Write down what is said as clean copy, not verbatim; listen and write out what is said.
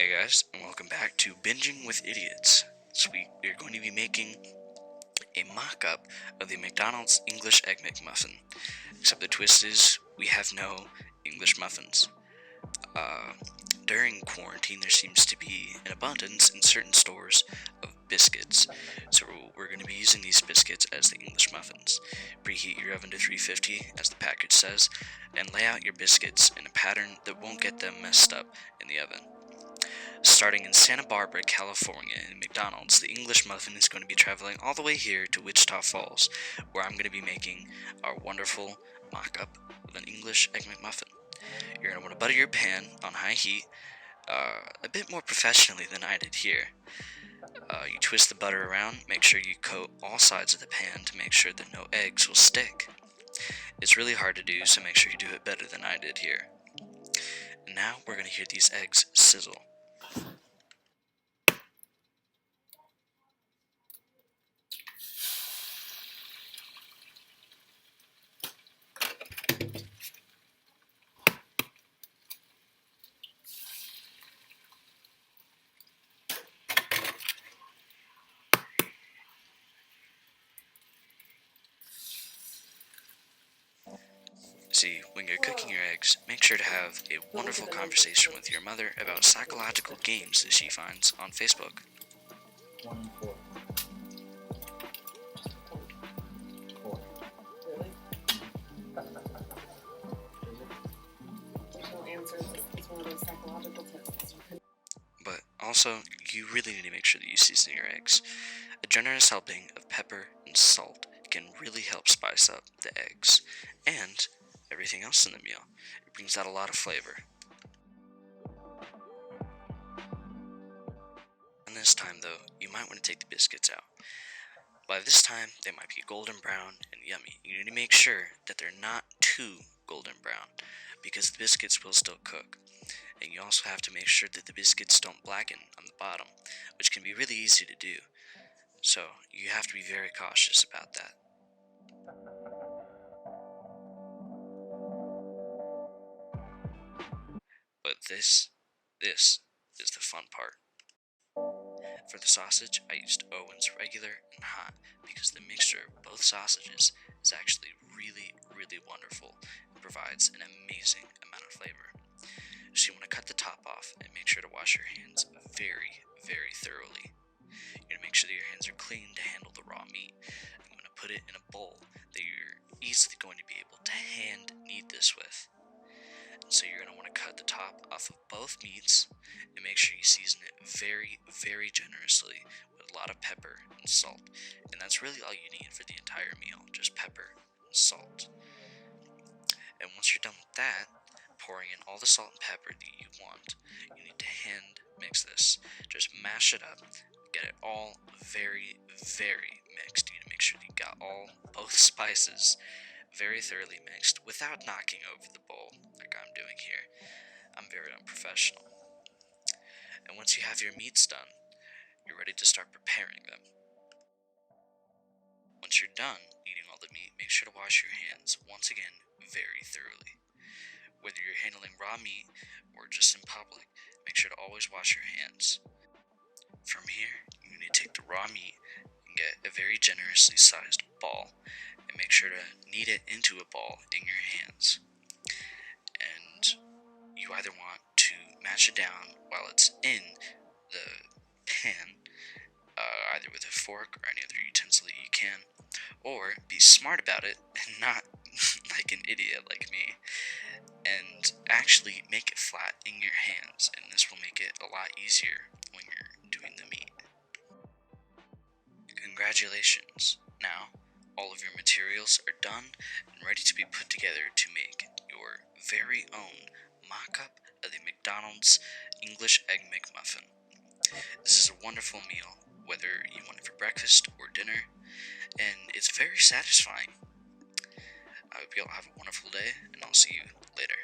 Hey guys, and welcome back to Binging with Idiots. This week we are going to be making a mock-up of the McDonald's English Egg McMuffin. Except the twist is, we have no English muffins. During quarantine there seems to be an abundance in certain stores of biscuits. So we're going to be using these biscuits as the English muffins. Preheat your oven to 350, as the package says, and lay out your biscuits in a pattern that won't get them messed up in the oven. Starting in Santa Barbara, California, in McDonald's, the English muffin is going to be traveling all the way here to Wichita Falls, where I'm going to be making our wonderful mock-up of an English Egg McMuffin. You're going to want to butter your pan on high heat, a bit more professionally than I did here. You twist the butter around, make sure you coat all sides of the pan to make sure that no eggs will stick. It's really hard to do, so make sure you do it better than I did here. And now we're going to hear these eggs sizzle. See, when you're cooking your eggs, make sure to have a wonderful conversation with your mother about psychological games that she finds on Facebook. 1 and 4. 4. Really? There's no answers. It's one of those psychological tests. But also, you really need to make sure that you season your eggs. A generous helping of pepper and salt can really help spice up the eggs and everything else in the meal. It brings out a lot of flavor. And this time though, you might want to take the biscuits out. By this time, they might be golden brown and yummy. You need to make sure that they're not too golden brown, because the biscuits will still cook. And you also have to make sure that the biscuits don't blacken on the bottom, which can be really easy to do. So you have to be very cautious about that. But this is the fun part. For the sausage, I used Owen's regular and hot because the mixture of both sausages is actually really, really wonderful and provides an amazing amount of flavor. So you want to cut the top off and make sure to wash your hands very, very thoroughly. You're going to make sure that your hands are clean to handle the raw meat. I'm going to put it in a bowl that you're easily going to be able to hand knead this with. So you're going to want to cut the top off of both meats and make sure you season it very, very generously with a lot of pepper and salt. And that's really all you need for the entire meal, just pepper and salt. And once you're done with that, pouring in all the salt and pepper that you want, you need to hand mix this. Just mash it up, get it all very, very mixed. You need to make sure that you got both spices very thoroughly mixed without knocking over the bowl like I'm doing here. I'm very unprofessional. And once you have your meats done, you're ready to start preparing them. Once you're done eating all the meat, make sure to wash your hands once again very thoroughly. Whether you're handling raw meat or just in public, make sure to always wash your hands. From here, you need to take the raw meat and get a very generously sized ball and make sure to knead it into a ball in your hands. And you either want to mash it down while it's in the pan, either with a fork or any other utensil that you can, or be smart about it and not like an idiot like me, and actually make it flat in your hands, and this will make it a lot easier when you're doing the meat. Congratulations! Now, all of your materials are done and ready to be put together to make your very own mock-up of the McDonald's English Egg McMuffin. This is a wonderful meal, whether you want it for breakfast or dinner, and it's very satisfying. I hope you all have a wonderful day, and I'll see you later.